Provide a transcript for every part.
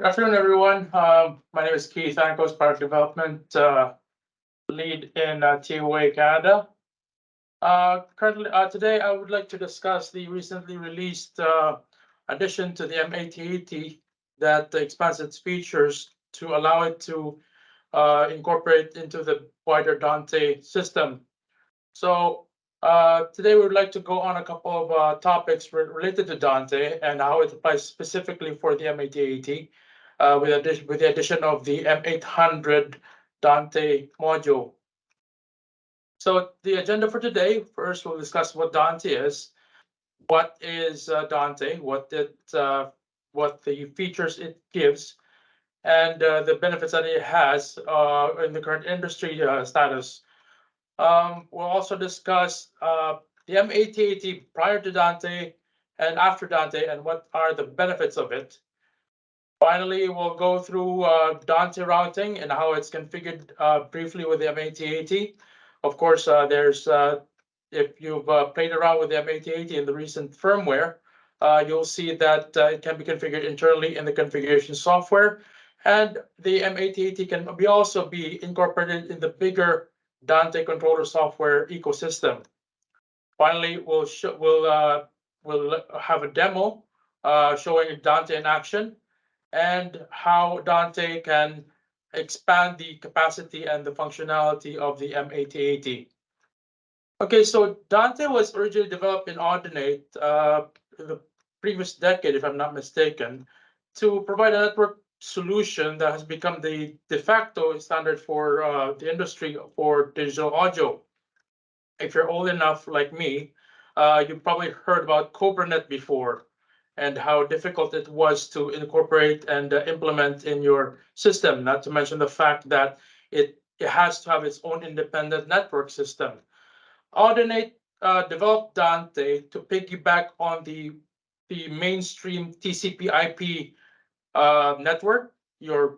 Good afternoon, everyone. My name is Keith Ankos, Product Development Lead in TOA Canada. Today, I would like to discuss the recently released addition to the M-8080 that expands its features to allow it to incorporate into the wider Dante system. So today we would like to go on a couple of topics related to Dante and how it applies specifically for the M-8080 with the addition of the M800 Dante module. So the agenda for today, first we'll discuss what Dante is, what is Dante, what the features it gives, and the benefits that it has in the current industry status. We'll also discuss the M8080 prior to Dante and after Dante and what are the benefits of it. Finally, we'll go through Dante routing and how it's configured briefly with the M8080. Of course, if you've played around with the M8080 in the recent firmware, you'll see that it can be configured internally in the configuration software. And the M8080 can also be incorporated in the bigger Dante controller software ecosystem. Finally, we'll have a demo showing Dante in action and how Dante can expand the capacity and the functionality of the M8080. Okay, so Dante was originally developed in Audinate in the previous decade, if I'm not mistaken, to provide a network solution that has become the de facto standard for the industry for digital audio. If you're old enough like me, you've probably heard about CobraNet before and how difficult it was to incorporate and implement in your system, not to mention the fact that it has to have its own independent network system. Audinate developed Dante to piggyback on the mainstream TCP/IP network, your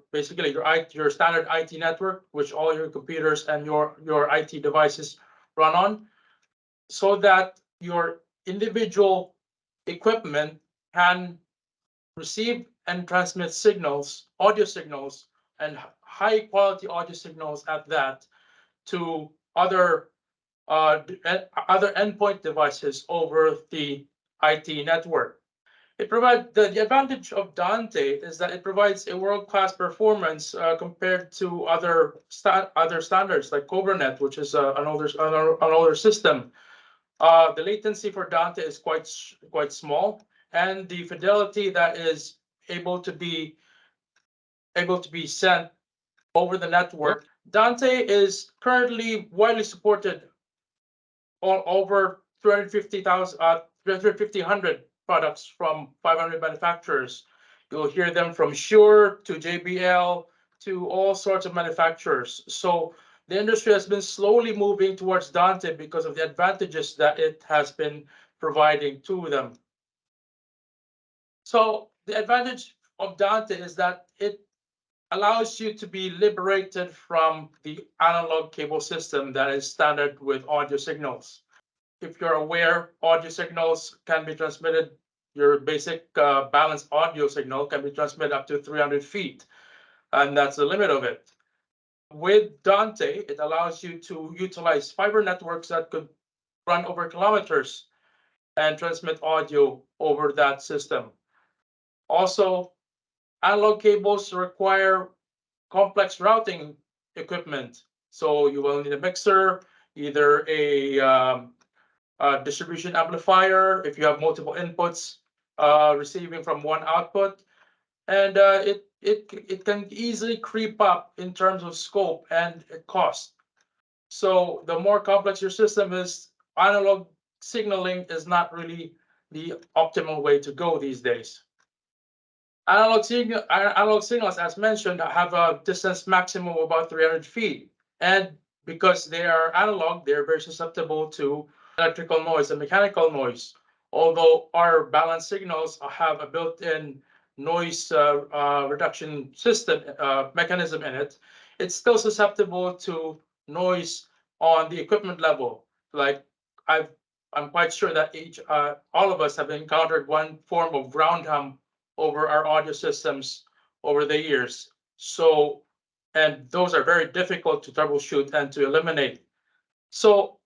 standard IT network, which all your computers and your IT devices run on, so that your individual equipment can receive and transmit signals, audio signals, and high quality audio signals at that to other endpoint devices over the IT network. It provides the advantage of Dante is that it provides a world-class performance compared to other standards like CobraNet, which is an older system. The latency for Dante is quite small, and the fidelity that is able to be sent over the network. Dante is currently widely supported on over 350,000 products from 500 manufacturers. You'll hear them from Shure to JBL to all sorts of manufacturers. So the industry has been slowly moving towards Dante because of the advantages that it has been providing to them. So the advantage of Dante is that it allows you to be liberated from the analog cable system that is standard with audio signals. If you're aware, audio signals can be transmitted, your basic balanced audio signal can be transmitted up to 300 feet, and that's the limit of it. With Dante, it allows you to utilize fiber networks that could run over kilometers and transmit audio over that system. Also, analog cables require complex routing equipment. So you will need a mixer, either a distribution amplifier if you have multiple inputs receiving from one output, and it can easily creep up in terms of scope and cost. So the more complex your system is, analog signaling is not really the optimal way to go these days. Analog signals, as mentioned, have a distance maximum of about 300 feet. And because they are analog, they're very susceptible to electrical noise and mechanical noise. Although our balanced signals have a built-in noise reduction system mechanism in it, it's still susceptible to noise on the equipment level. Like I'm quite sure that all of us have encountered one form of ground hum over our audio systems over the years. So, and those are very difficult to troubleshoot and to eliminate. So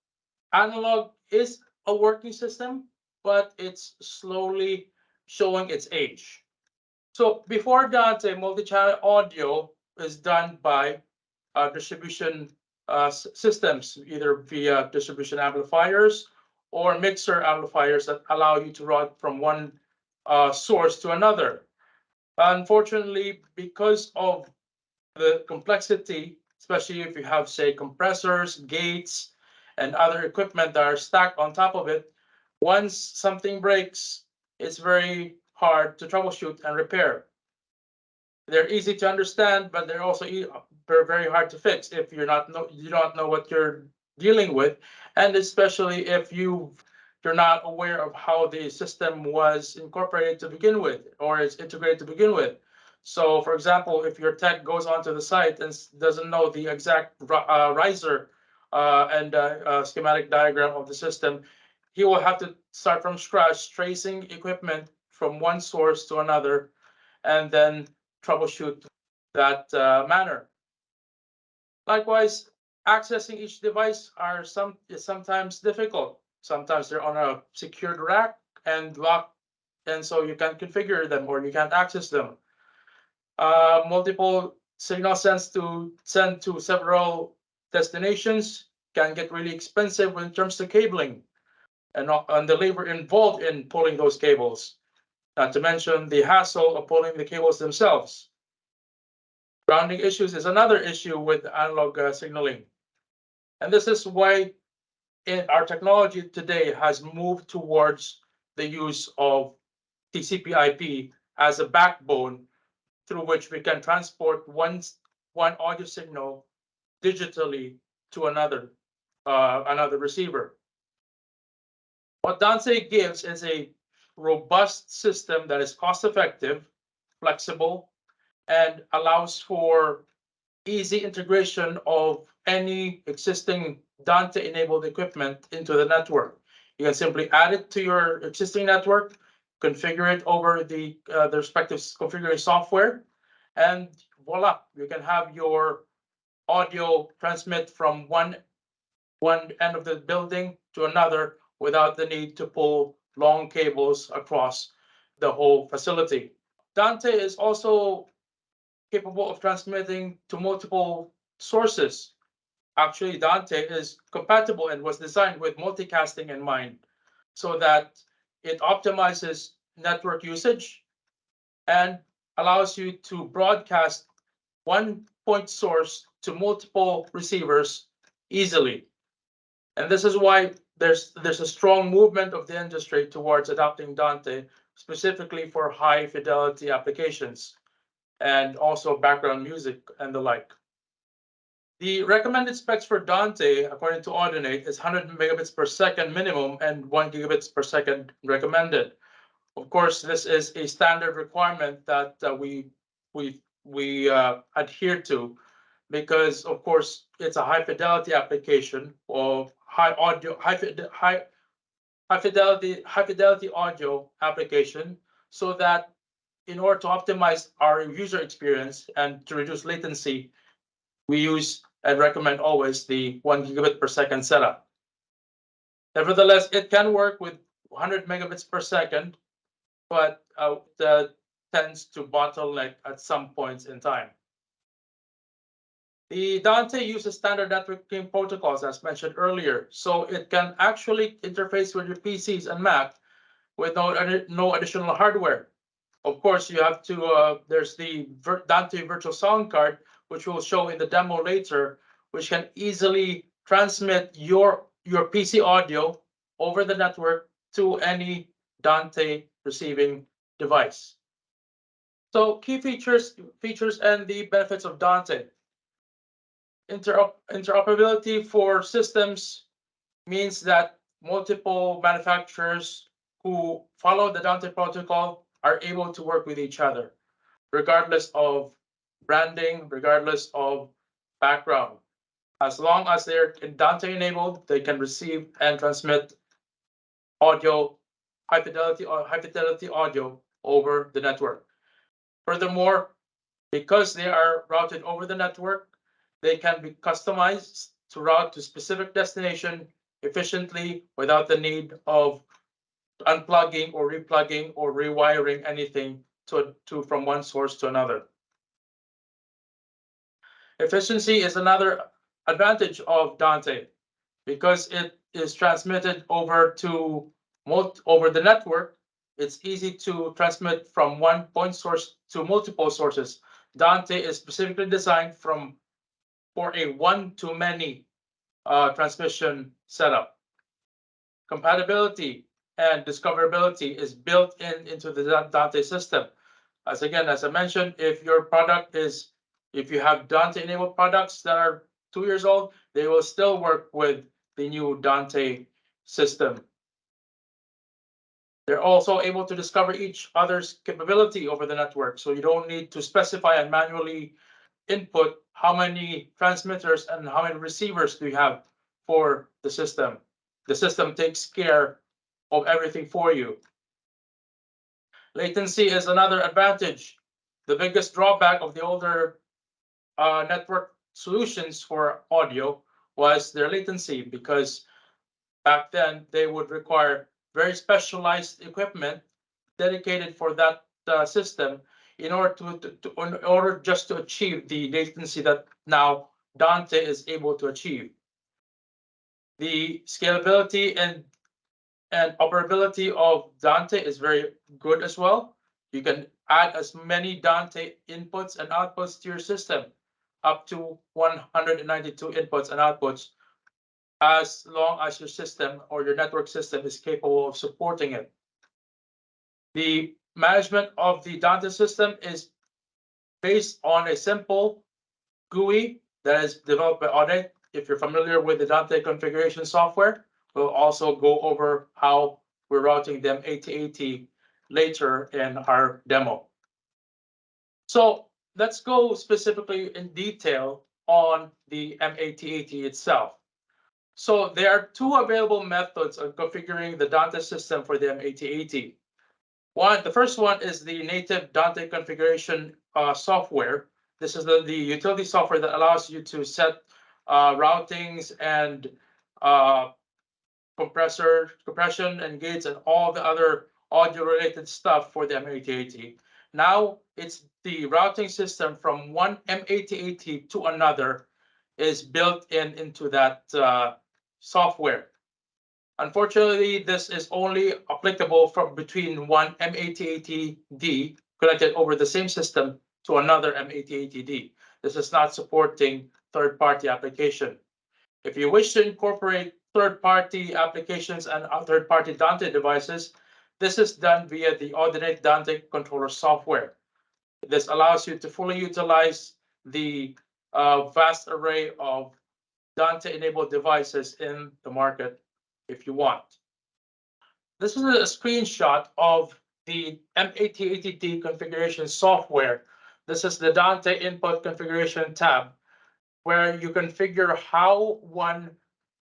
analog is a working system, but it's slowly showing its age. So before Dante, multi-channel audio is done by distribution systems, either via distribution amplifiers or mixer amplifiers that allow you to route from one source to another. Unfortunately, because of the complexity, especially if you have, say, compressors, gates, and other equipment that are stacked on top of it, once something breaks, it's very hard to troubleshoot and repair. They're easy to understand, but they're also very hard to fix if you don't know what you're dealing with, and especially if you're not aware of how the system was incorporated to begin with, or is integrated to begin with. So, for example, if your tech goes onto the site and doesn't know the exact riser and schematic diagram of the system, he will have to start from scratch, tracing equipment from one source to another, and then troubleshoot that manner. Likewise, accessing each device is sometimes difficult. Sometimes they're on a secured rack and locked, and so you can't configure them or you can't access them. Multiple signal send to several destinations can get really expensive when it comes to cabling and the labor involved in pulling those cables. Not to mention the hassle of pulling the cables themselves. Grounding issues is another issue with analog signaling. And this is why our technology today has moved towards the use of TCP/IP as a backbone through which we can transport one audio signal digitally to another receiver. What Dante gives is a robust system that is cost-effective, flexible, and allows for easy integration of any existing Dante-enabled equipment into the network. You can simply add it to your existing network, configure it over the respective configuring software, and voila, you can have your audio transmit from one end of the building to another without the need to pull long cables across the whole facility. Dante is also capable of transmitting to multiple sources. Actually, Dante is compatible and was designed with multicasting in mind so that it optimizes network usage and allows you to broadcast one point source to multiple receivers easily. And this is why there's a strong movement of the industry towards adopting Dante, specifically for high fidelity applications and also background music and the like. The recommended specs for Dante, according to Audinate, is 100 megabits per second minimum and 1 gigabits per second recommended. Of course, this is a standard requirement that we adhere to, because of course it's a high fidelity application of high fidelity audio application, so that in order to optimize our user experience and to reduce latency, we use and recommend always the 1 gigabit per second setup. Nevertheless, it can work with 100 megabits per second, but tends to bottleneck at some points in time. The Dante uses standard networking protocols, as mentioned earlier, so it can actually interface with your PCs and Mac with no additional hardware. Of course, you have to, there's the Dante virtual sound card, which we'll show in the demo later, which can easily transmit your PC audio over the network to any Dante receiving device. So key features and the benefits of Dante. Interoperability for systems means that multiple manufacturers who follow the Dante protocol are able to work with each other, regardless of branding, regardless of background. As long as they're Dante enabled, they can receive and transmit audio, high fidelity audio over the network. Furthermore, Because they are routed over the network, they can be customized to route to specific destination efficiently without the need of unplugging or replugging or rewiring anything from one source to another. Efficiency is another advantage of Dante because it is transmitted over the network. It's easy to transmit from one point source to multiple sources. Dante is specifically designed for a one-to-many transmission setup. Compatibility and discoverability is built into the Dante system. As I mentioned, if you have Dante enabled products that are 2 years old, they will still work with the new Dante system. They're also able to discover each other's capability over the network, so you don't need to specify and manually input how many transmitters and how many receivers do you have for the system. The system takes care of everything for you. Latency is another advantage. The biggest drawback of the older network solutions for audio was their latency, because back then they would require very specialized equipment dedicated for that system in order just to achieve the latency that now Dante is able to achieve. The scalability and operability of Dante is very good as well. You can add as many Dante inputs and outputs to your system, up to 192 inputs and outputs, as long as your system or your network system is capable of supporting it. The management of the Dante system is based on a simple GUI that is developed by Audinate. If you're familiar with the Dante configuration software, we'll also go over how we're routing the M-8080 later in our demo. So let's go specifically in detail on the M-8080 itself. So there are two available methods of configuring the Dante system for the M-8080. The first one is the native Dante configuration software. This is the utility software that allows you to set routings and compression and gates and all the other audio related stuff for the M-8080. Now it's the routing system from one M-8080 to another is built into that software. Unfortunately, this is only applicable from between one M-8080D connected over the same system to another M-8080D. This is not supporting third-party application. If you wish to incorporate third-party applications and third-party Dante devices, this is done via the Audinate Dante controller software. This allows you to fully utilize the vast array of Dante-enabled devices in the market if you want. This is a screenshot of the M-8080D configuration software. This is the Dante input configuration tab, where you configure how one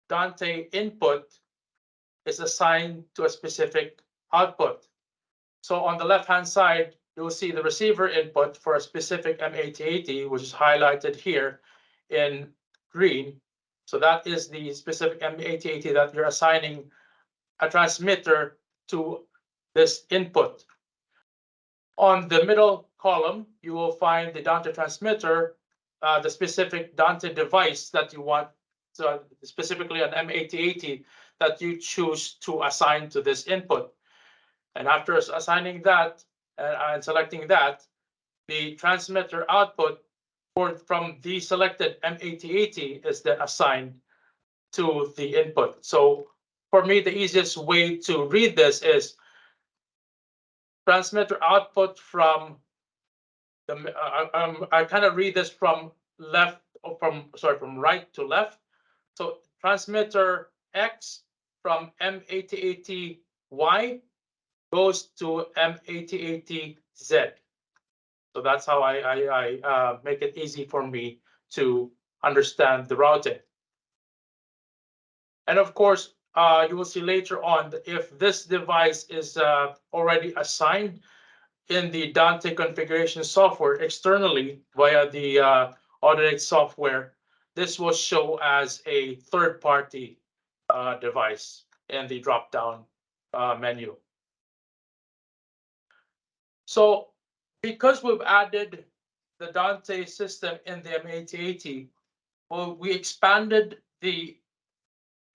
Dante input is assigned to a specific output. So on the left-hand side, you will see the receiver input for a specific M-8080, which is highlighted here in green. So that is the specific M-8080 that you're assigning a transmitter to this input. On the middle column, you will find the Dante transmitter, the specific Dante device that you want, specifically an M-8080 that you choose to assign to this input. And after assigning that and selecting that, the transmitter output from the selected M-8080 is then assigned to the input. So for me, the easiest way to read this is transmitter output from the. I kind of read this from right to left. So transmitter X from M-8080Y goes to M-8080Z. So that's how I make it easy for me to understand the routing. And of course, you will see later on that if this device is already assigned, in the Dante configuration software externally via the Audinate software, this will show as a third-party device in the drop-down menu. So because we've added the Dante system in the M-8080, well, we expanded the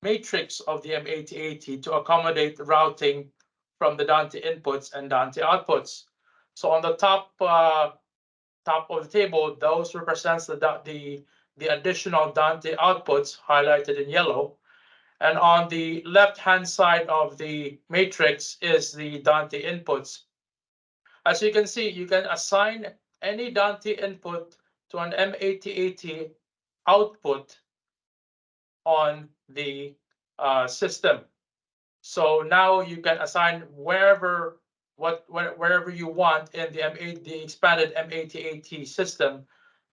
matrix of the M-8080 to accommodate routing from the Dante inputs and Dante outputs. So on the top of the table, those represents the additional Dante outputs highlighted in yellow. And on the left-hand side of the matrix is the Dante inputs. As you can see, you can assign any Dante input to an M-8080 output on the system. So now you can assign wherever you want in the expanded M-8080 system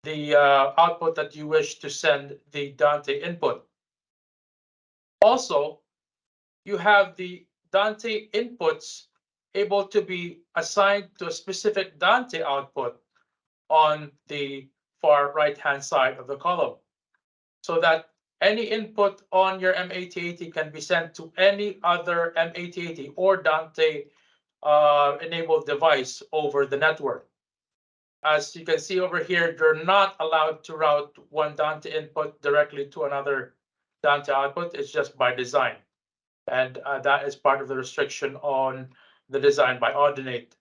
the output that you wish to send the Dante input. Also, you have the Dante inputs able to be assigned to a specific Dante output on the far right-hand side of the column, so that any input on your M-8080 can be sent to any other M-8080 or Dante enabled device over the network. As you can see over here, you're not allowed to route one Dante input directly to another Dante output. It's just by design. And that is part of the restriction on the design by Audinate.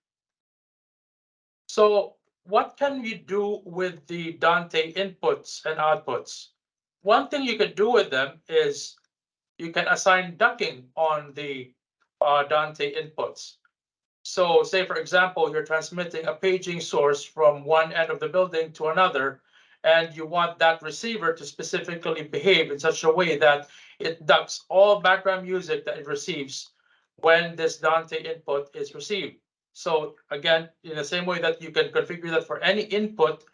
So what can we do with the Dante inputs and outputs? One thing you can do with them is you can assign ducking on the Dante inputs. So say, for example, you're transmitting a paging source from one end of the building to another, and you want that receiver to specifically behave in such a way that it ducks all background music that it receives when this Dante input is received. So again, in the same way that you can configure that for any input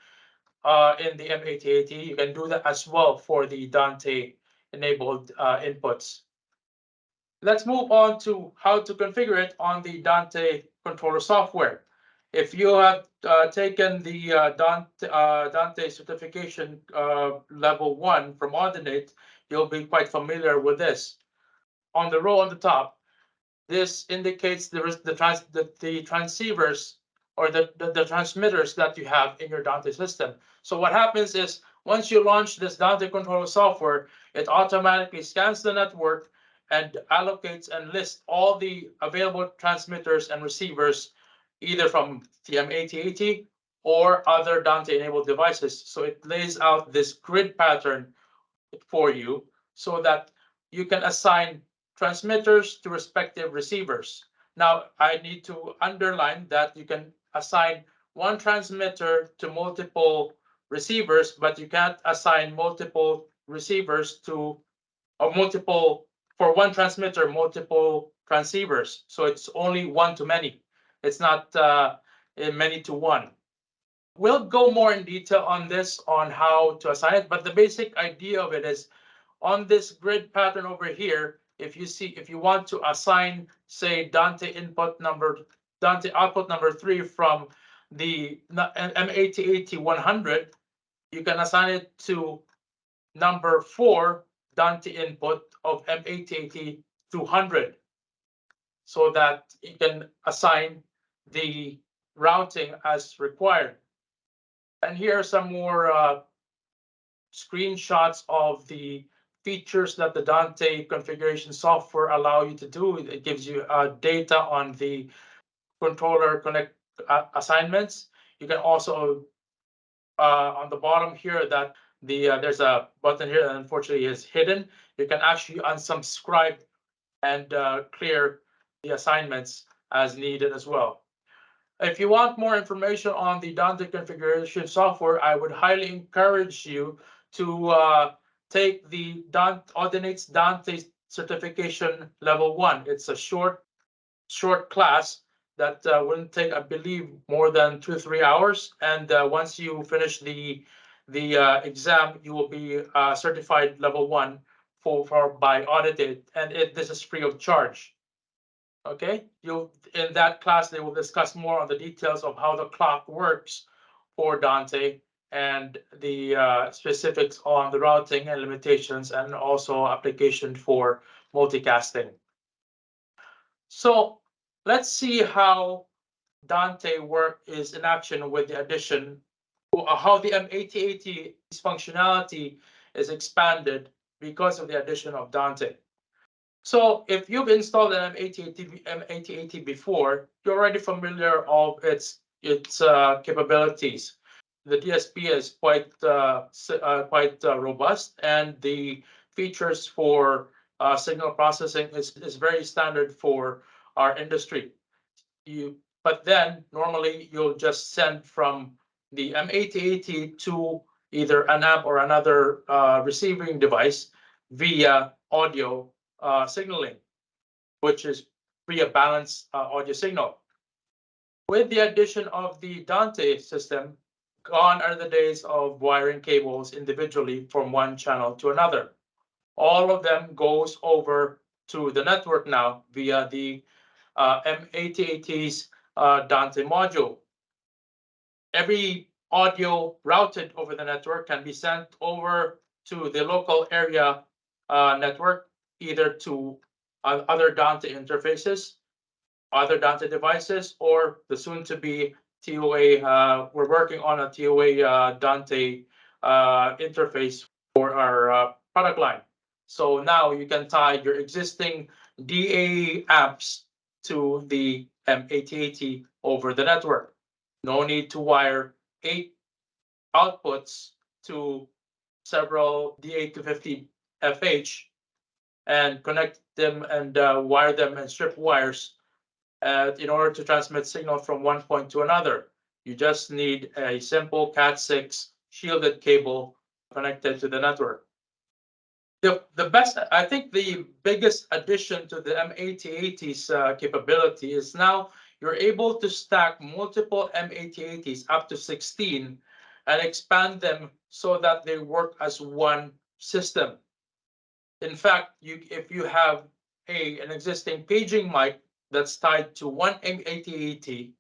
in the M-8080, you can do that as well for the Dante enabled inputs. Let's move on to how to configure it on the Dante controller software. If you have taken the Dante certification level 1 from Audinate, you'll be quite familiar with this. On the row on the top, this indicates the transceivers or the transmitters that you have in your Dante system. So what happens is once you launch this Dante controller software, it automatically scans the network and allocates and lists all the available transmitters and receivers, either from the M-8080 or other Dante enabled devices. So it lays out this grid pattern for you so that you can assign transmitters to respective receivers. Now, I need to underline that you can assign one transmitter to multiple receivers, but you can't assign multiple receivers to, or multiple, for one transmitter, multiple transceivers. So it's only one to many. It's not many to one. We'll go more in detail on this, on how to assign it, but the basic idea of it is on this grid pattern over here, if you want to assign, say, Dante output number 3 from the M-8080 100, you can assign it to number 4 Dante input of M-8080 200, so that you can assign the routing as required. And here are some more screenshots of the features that the Dante configuration software allow you to do. It gives you data on the controller connect assignments. You can also on the bottom here that there's a button here that unfortunately is hidden. You can actually unsubscribe and clear the assignments as needed as well. If you want more information on the Dante configuration software, I would highly encourage you to take the Audinate's Dante certification level 1. It's a short class that wouldn't take, I believe, more than 2 or 3 hours. And once you finish the exam, you will be certified level 1 by Audinate, and this is free of charge. Okay, in that class they will discuss more on the details of how the clock works for Dante and the specifics on the routing and limitations, and also application for multicasting. So let's see how Dante work is in action with the addition, how the M-8080 functionality is expanded because of the addition of Dante. So if you've installed an M-8080 before, you're already familiar of its capabilities. The DSP is quite robust, and the features for signal processing is very standard for our industry. But then normally you'll just send from the M-8080 to either an app or another receiving device via audio signaling, which is via balanced audio signal. With the addition of the Dante system, gone are the days of wiring cables individually from one channel to another. All of them goes over to the network now via the M-8080's Dante module. Every audio routed over the network can be sent over to the local area network, either to other Dante interfaces, other Dante devices, or the soon-to-be TOA. We're working on a TOA Dante interface for our product line. So now you can tie your existing DA amps to the M-8080 over the network. No need to wire 8 outputs to several DA250 FH and connect them and wire them and strip wires in order to transmit signal from one point to another. You just need a simple Cat6 shielded cable connected to the network. I think the biggest addition to the M-8080's capability is now you're able to stack multiple M-8080s up to 16 and expand them so that they work as one system. In fact, if you have an existing paging mic that's tied to one M-8080,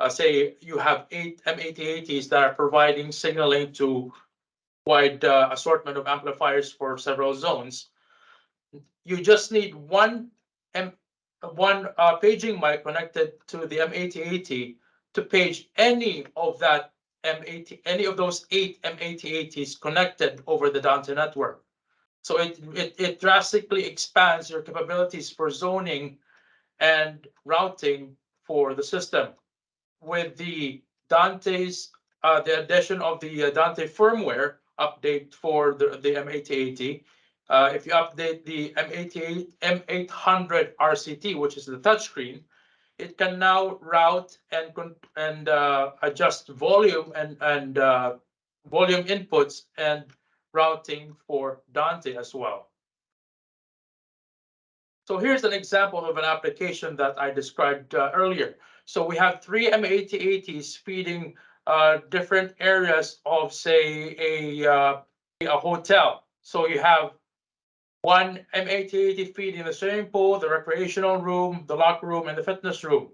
say you have 8 M-8080s that are providing signaling to wide assortment of amplifiers for several zones, you just need one paging mic connected to the M-8080 to page any of those 8 M-8080s connected over the Dante network. So it drastically expands your capabilities for zoning and routing for the system. With the the addition of the Dante firmware update for the M-8080, if you update the M800 RCT, which is the touchscreen, it can now route and adjust volume and volume inputs and routing for Dante as well. So here's an example of an application that I described earlier. So we have 3 M-8080s feeding different areas of, say, a hotel. So you have one M-8080 feeding the swimming pool, the recreational room, the locker room, and the fitness room.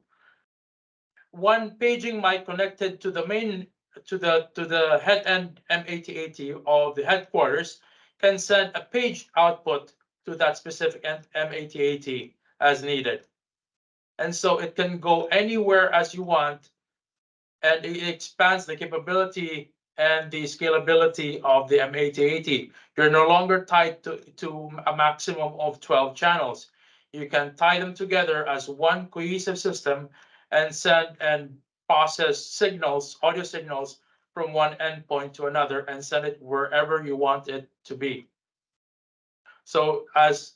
One paging mic connected to the main to the head end M-8080 of the headquarters can send a page output to that specific M-8080 as needed. And so it can go anywhere as you want, and it expands the capability and the scalability of the M-8080. You're no longer tied to a maximum of 12 channels. You can tie them together as one cohesive system and send and process signals, audio signals, from one endpoint to another and send it wherever you want it to be. So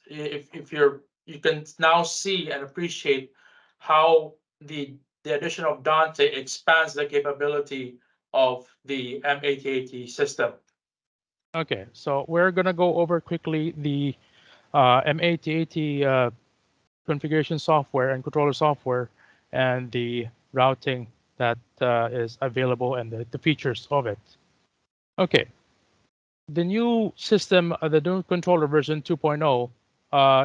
you can now see and appreciate how the addition of Dante expands the capability of the M-8080 system. Okay, so we're gonna go over quickly the M-8080 configuration software and controller software and the routing that is available and the features of it. Okay, the new system, the new controller version 2.0,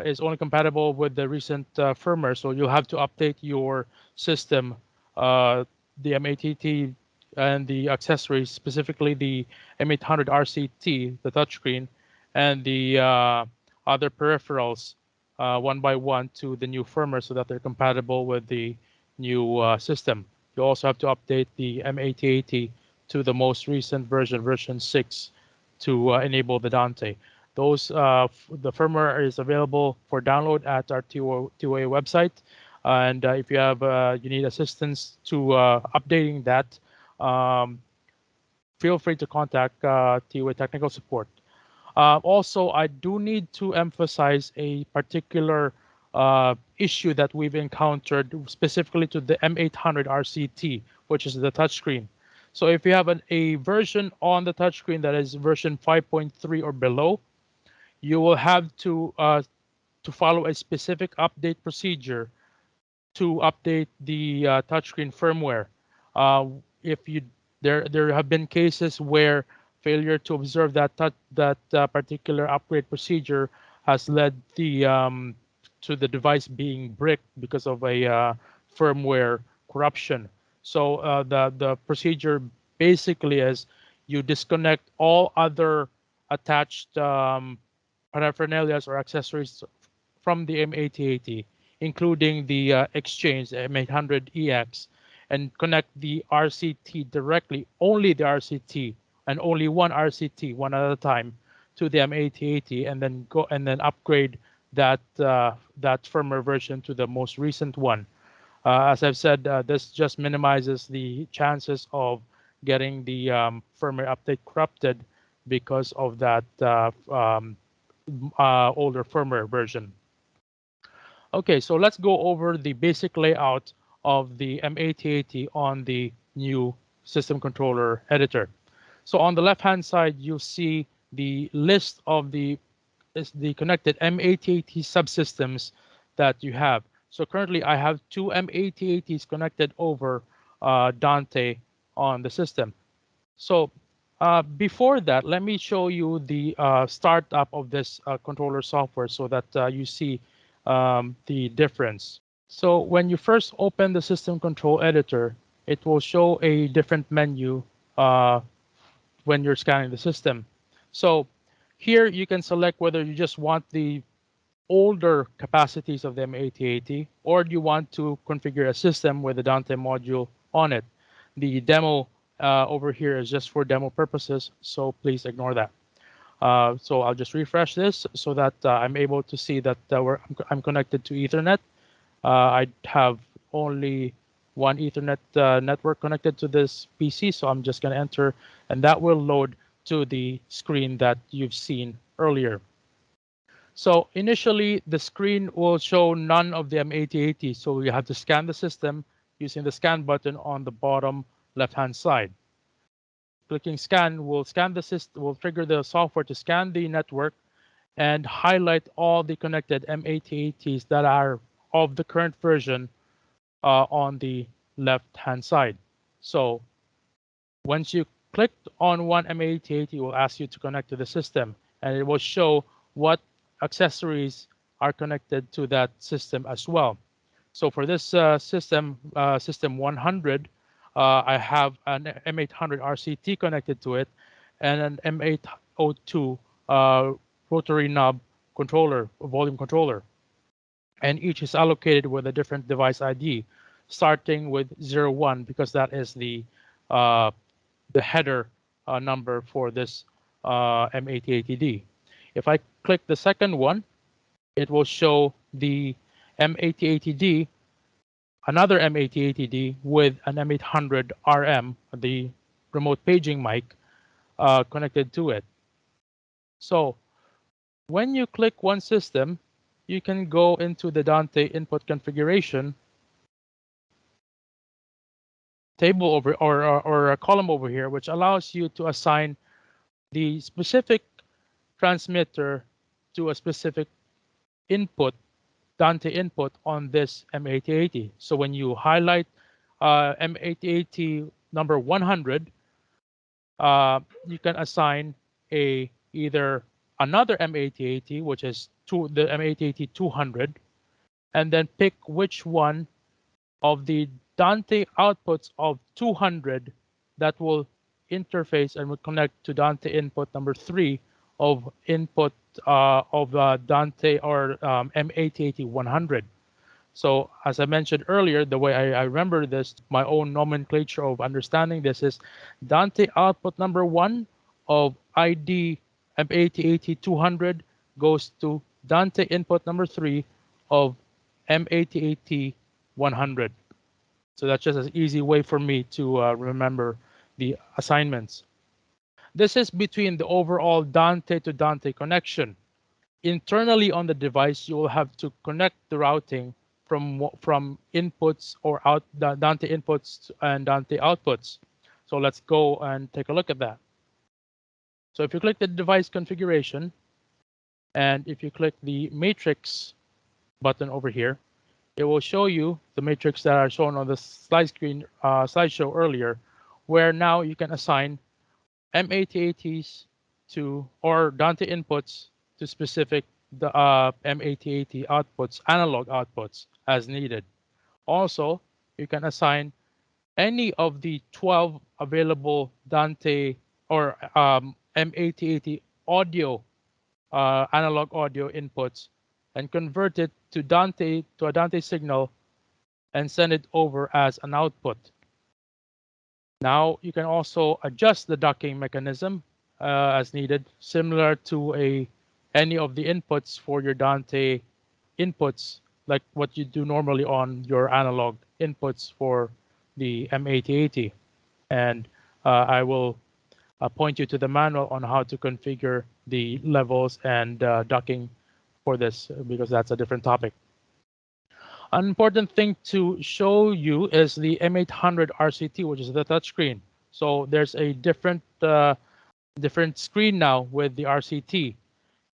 is only compatible with the recent firmware, so you'll have to update your system, the M8080 and the accessories, specifically the M800 RCT, the touchscreen, and the other peripherals one by one to the new firmware so that they're compatible with the new system. You also have to update the M8080 to the most recent version, version 6, to enable the Dante. The firmware is available for download at our TOA website. And if you need assistance to updating that, um, feel free to contact TOA technical support. Also, I do need to emphasize a particular issue that we've encountered specifically to the M800 RCT, which is the touchscreen. So if you have a version on the touchscreen that is version 5.3 or below, you will have to follow a specific update procedure to update the touchscreen firmware. If you there have been cases where failure to observe that particular upgrade procedure has led to the device being bricked because of a firmware corruption. So the procedure basically is you disconnect all other attached paraphernalia or accessories from the M8080, including the Exchange M800EX, and connect the RCT directly, only the RCT, and only one RCT, one at a time, to the M8080, and then upgrade that firmware version to the most recent one. As I've said, this just minimizes the chances of getting the firmware update corrupted because of that older firmware version. Okay, so let's go over the basic layout of the M8080 on the new system controller editor. So on the left-hand side, you'll see the list of the connected M8080 subsystems that you have. So currently, I have two M8080s connected over Dante on the system. So before that, let me show you the startup of this controller software so that you see the difference. So when you first open the system control editor, it will show a different menu when you're scanning the system. So here you can select whether you just want the older capacities of the M8080 or do you want to configure a system with the Dante module on it. The demo over here is just for demo purposes, so please ignore that. So I'll just refresh this so that I'm able to see that I'm connected to Ethernet. I have only one Ethernet network connected to this PC, so I'm just going to enter, and that will load to the screen that you've seen earlier. So initially, the screen will show none of the M8080, so you have to scan the system using the scan button on the bottom left-hand side. Clicking scan will scan the system, will trigger the software to scan the network and highlight all the connected M8080s that are of the current version on the left-hand side. So once you click on one M8080, it will ask you to connect to the system, and it will show what accessories are connected to that system as well. So for this system 100, I have an M800 RCT connected to it and an M802 rotary knob controller, volume controller. And each is allocated with a different device ID, starting with 01 because that is the header number for this M8080D. If I click the second one, it will show the M8080D, another M8080D with an M800 RM, the remote paging mic, connected to it. So when you click one system, you can go into the Dante input configuration table over or a column over here, which allows you to assign the specific transmitter to a specific input, Dante input on this M8080. So when you highlight M8080 number 100, you can assign either another M-8080, which is the M-8080 200, and then pick which one of the Dante outputs of 200 that will interface and will connect to Dante input number 3 of input of Dante or M-8080 100. So as I mentioned earlier, the way I remember this, my own nomenclature of understanding this is Dante output number 1 of ID M-8080 200 goes to Dante input number 3 of M-8080 100. So that's just an easy way for me to remember the assignments. This is between the overall Dante to Dante connection. Internally on the device, you will have to connect the routing from inputs or out Dante inputs and Dante outputs. So let's go and take a look at that. So if you click the device configuration, and if you click the matrix button over here, it will show you the matrix that are shown on the slideshow earlier, where now you can assign M-8080s to or Dante inputs to specific M-8080 outputs, analog outputs as needed. Also, you can assign any of the 12 available Dante or M-8080 audio analog audio inputs and convert it to a Dante signal and send it over as an output. Now you can also adjust the docking mechanism as needed, similar to any of the inputs for your Dante inputs, like what you do normally on your analog inputs for the M-8080. And I will point you to the manual on how to configure the levels and docking for this, because that's a different topic. An important thing to show you is the M800 RCT, which is the touchscreen. So there's a different screen now with the RCT,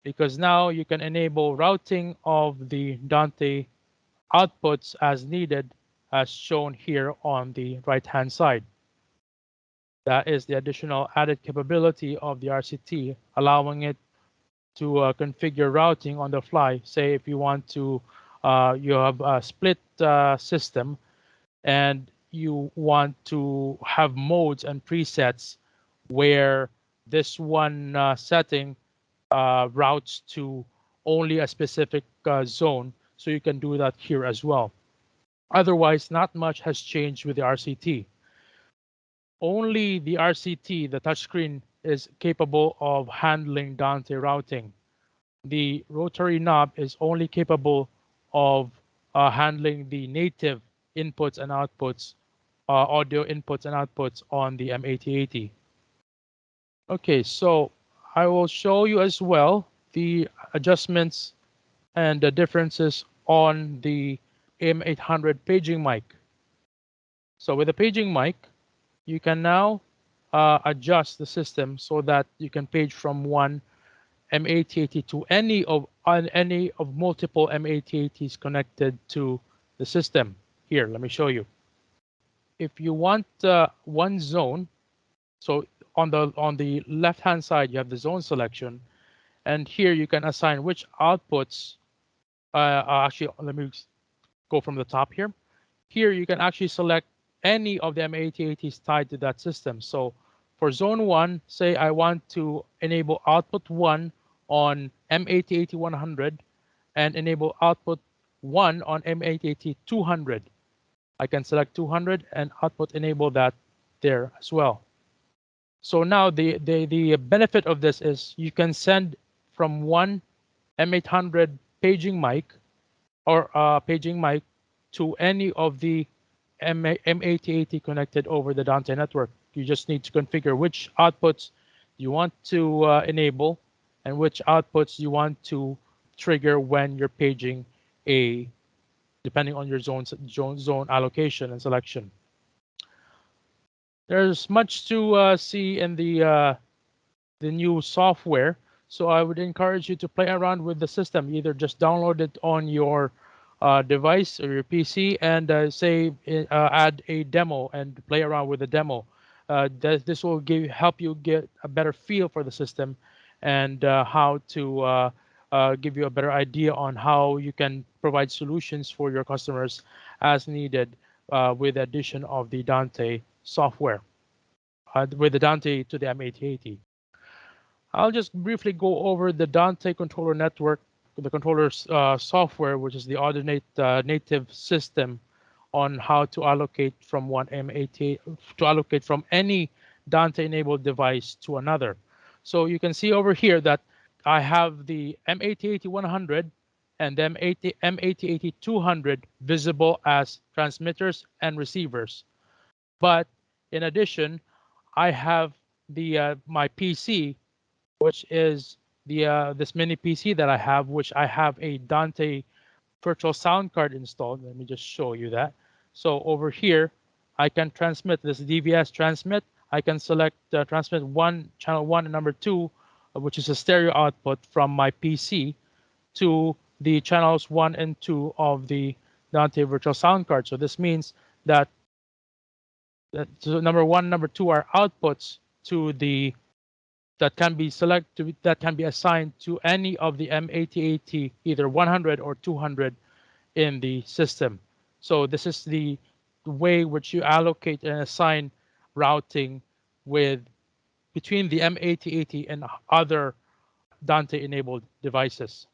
because now you can enable routing of the Dante outputs as needed, as shown here on the right-hand side. That is the additional added capability of the RCT, allowing it to configure routing on the fly. Say if you want to, you have a split system and you want to have modes and presets where this one setting routes to only a specific zone. So you can do that here as well. Otherwise, not much has changed with the RCT. Only the RCT, the touchscreen, is capable of handling Dante routing. The rotary knob is only capable of handling the native inputs and outputs, audio inputs and outputs on the M8080. Okay, so I will show you as well the adjustments and the differences on the M800 paging mic. So with the paging mic, you can now adjust the system so that you can page from one M8080 to any of multiple M8080s connected to the system. Here, let me show you. If you want one zone, so on the left-hand side you have the zone selection, and here you can assign which outputs. Actually, let me go from the top here. Here you can actually select any of the M8080s tied to that system. So for zone 1, say I want to enable output 1 on M8080 100 and enable output 1 on M8080 200. I can select 200 and output enable that there as well. So now the benefit of this is you can send from one M800 paging mic or paging mic to any of the M8080 connected over the Dante network. You just need to configure which outputs you want to enable and which outputs you want to trigger when you're paging depending on your zone allocation and selection. There's much to see in the new software, so I would encourage you to play around with the system. Either just download it on your device or your PC and add a demo and play around with the demo. This will help you get a better feel for the system and how to give you a better idea on how you can provide solutions for your customers as needed with the addition of the Dante software, with the Dante to the M8080. I'll just briefly go over the Dante controller network, the controller's software, which is the Audinate native system, on how to allocate from one M80 to allocate from any Dante enabled device to another. So you can see over here that I have the M8080 and the M8080 visible as transmitters and receivers. But in addition, I have the my PC, which is the this mini PC that I have, which I have a Dante virtual sound card installed. Let me just show you that. So over here, I can transmit this DVS transmit. I can select transmit channel one and number two, which is a stereo output from my PC to the channels 1 and 2 of the Dante virtual sound card. So this means that, so number 1, number 2 are outputs to the that can be that can be assigned to any of the M8080 either 100 or 200 in the system. So this is the way which you allocate and assign routing with between the M8080 and other Dante enabled devices.